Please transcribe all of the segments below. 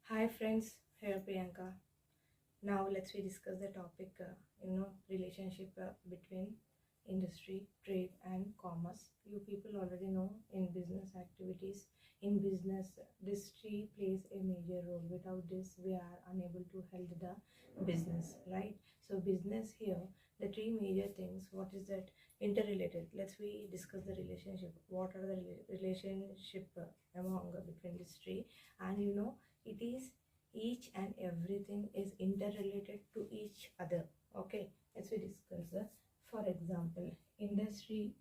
Hi friends, here Priyanka. Now let's we discuss the topic, relationship between industry, trade, and commerce. You people already know in business activities, in business, industry plays a major role. Without this, we are unable to hold the business, right? So business here, the three major things. What is that? Interrelated. Let's we discuss the relationship. What are the relationship among between these three? And it is each and everything is interrelated to each other. Okay, let's we discuss for example, industry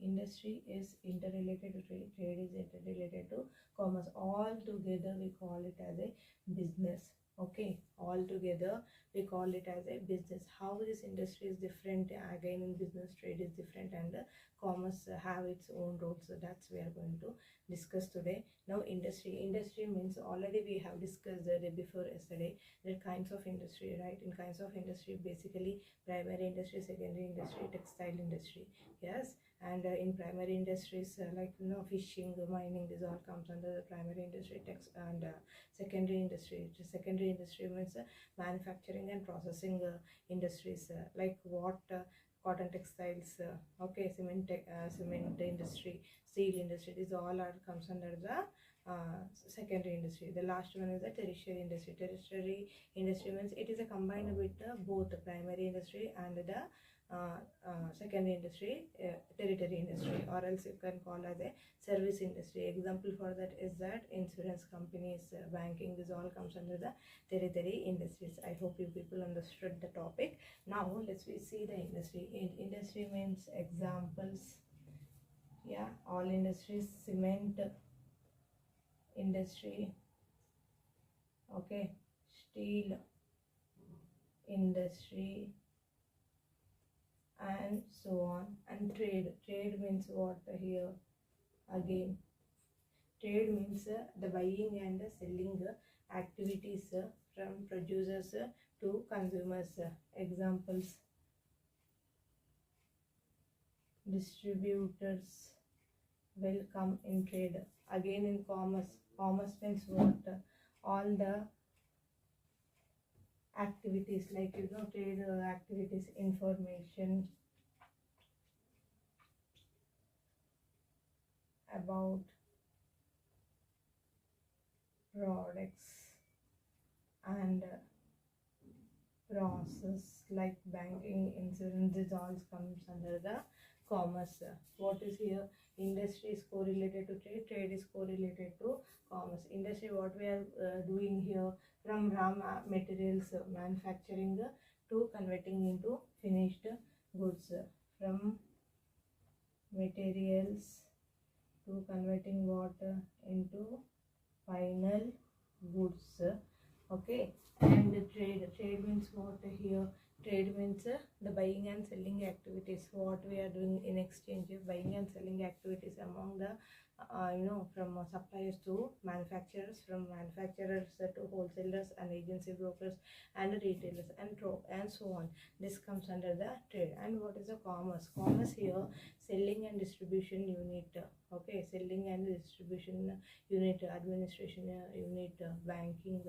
is interrelated to trade is interrelated to commerce. All together we call it as a business. Okay, all together we call it as a business. How this industry is different, again in business trade is different, and commerce have its own roles. So that's we are going to discuss today. Now industry means, already we have discussed the day before yesterday, there are kinds of industry, right? In kinds of industry, basically primary industry, secondary industry, textile industry. Yes, and in primary industries like fishing, mining, this all comes under the primary industry. And secondary industry. Secondary industry means manufacturing and processing industries, like what cotton, textiles, okay, cement industry, steel industry. These all are comes under the secondary industry. The last one is the tertiary industry. Tertiary industry means it is a combined with both the primary industry and the secondary industry, territory industry, or else you can call as a service industry. Example for that is that insurance companies, banking, this all comes under the territory industries. I hope you people understood the topic. Now let's we see the industry. Industry means examples. Yeah, all industries: cement industry, okay, steel industry, and so on. And trade means what here? Again, trade means the buying and selling activities from producers to consumers. Examples: distributors will come in trade. Again in commerce means what? All the activities, like trade activities, information about products and process, like banking, insurance, this all comes under the commerce. What is here? Industry is correlated to trade is correlated to commerce. Industry, what we are doing here, from raw materials manufacturing to converting into finished goods, from materials to converting water into final goods. Okay, and trade means what here? Trade means the buying and selling activities, what we are doing in exchange, buying and selling activities among the from suppliers to manufacturers, from manufacturers to wholesalers and agency brokers and retailers, and so on. This comes under the trade. And what is the commerce? Commerce here, selling and distribution unit. Okay, selling and distribution unit, administration unit, banking,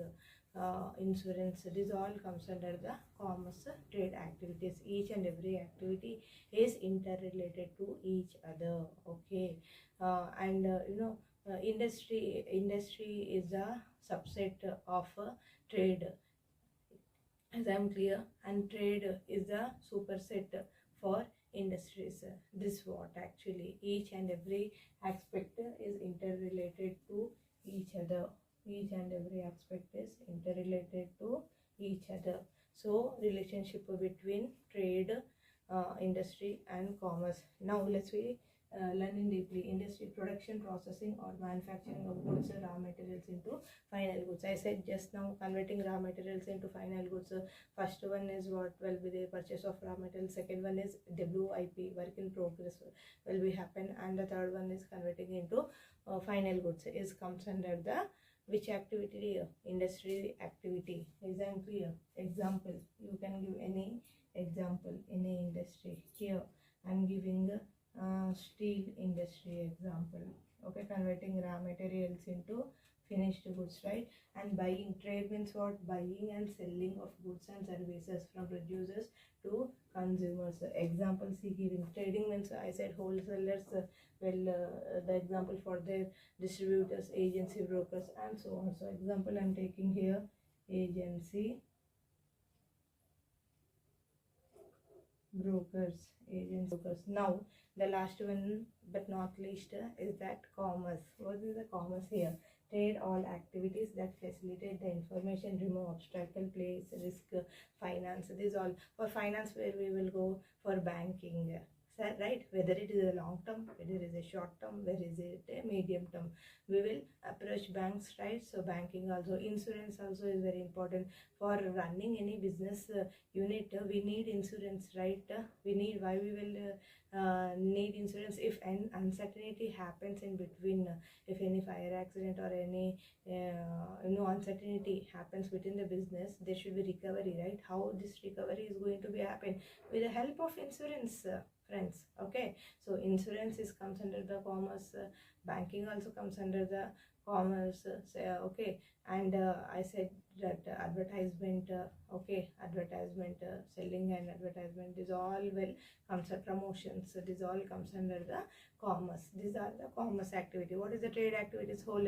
insurance, this all comes under the commerce trade activities. Each and every activity is interrelated to each other. Okay, and industry is a subset of trade, as I'm clear, and trade is a superset for industries. This what actually each and every aspect is interrelated to each other. Each and every aspect is interrelated to each other. So relationship between trade, industry, and commerce. Now let's learn in deeply. Industry: production, processing, or manufacturing of goods, raw materials into final goods. I said just now, converting raw materials into final goods. First one is what will be the purchase of raw materials. Second one is WIP, work in progress, will be happen, and the third one is converting into final goods. Is comes under the which activity? Industry activity. Example, you can give any example, any industry. Here I'm giving steel industry example. Okay, converting raw materials into finished goods, right? And buying, trade means what? Buying and selling of goods and services from producers to consumers. Example, see giving. Trading means, I said, wholesalers, the example for their distributors, agency, brokers, and so on. So example I'm taking here, agency, brokers, agents, brokers. Now the last one but not least is that commerce. What is the commerce here? Trade, all activities that facilitate the information, remove obstacle, place risk, finance. This all for finance, where we will go for banking, right? Whether it is a long term, whether it is a short term, whether is it a medium term, we will approach banks, right? So banking also, insurance also is very important for running any business unit. We need insurance, right? We need, why we will need insurance? If an uncertainty happens in between, if any fire accident or any uncertainty happens within the business, there should be recovery, right? How this recovery is going to be happen? With the help of insurance, friends. Okay, so insurance is comes under the commerce, banking also comes under the commerce, okay. And I said that advertisement, okay, advertisement, selling and advertisement is all well comes under promotions. So this all comes under the commerce. These are the commerce activity. What is the trade activities? Whole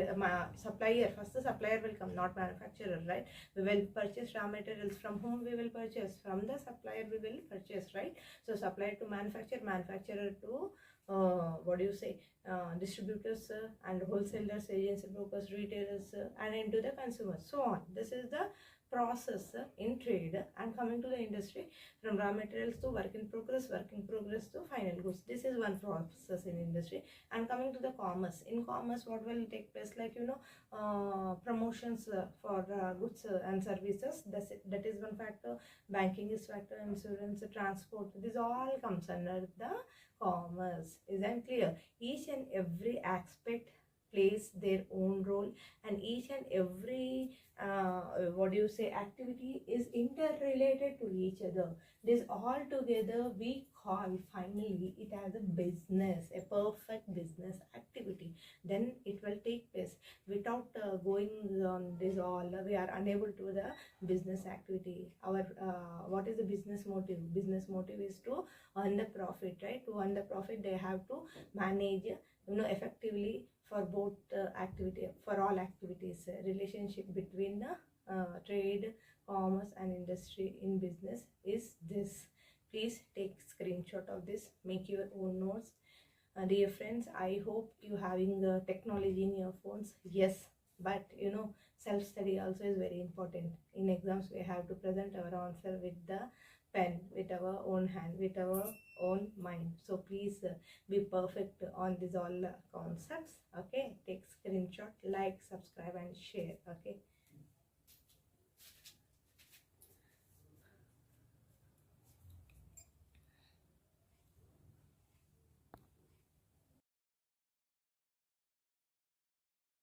supplier, first the supplier will come, not manufacturer, right? We will purchase raw materials. From whom we will purchase? From the supplier we will purchase, right? So supplier to manufacturer, manufacturer to what do you say, distributors, and wholesalers, agents, brokers, retailers, and into the consumers, so on. This is the process in trade. And coming to the industry, from raw materials to work in progress to final goods. This is one process in industry. And coming to the commerce, in commerce what will take place? Like promotions for goods and services. That is one factor. Banking is factor. Insurance, transport, this all comes under the commerce. Isn't clear? Each and every aspect plays their own role, and each and every activity is interrelated to each other. This all together we call finally it as a business, a perfect business activity. Then it will take place. Without going on this all, we are unable to the business activity. Our what is the business motive? Business motive is to earn the profit, right? To earn the profit, they have to manage effectively for both activity, for all activities. Relationship between trade, commerce, and industry in business is this. Please take screenshot of this, make your own notes. Dear friends, I hope you having technology in your phones. Yes, but self-study also is very important. In exams we have to present our answer with the pen, with our own hand, with our own mind. So please be perfect on these all concepts. Okay, take screenshot, like, subscribe, and share. Okay.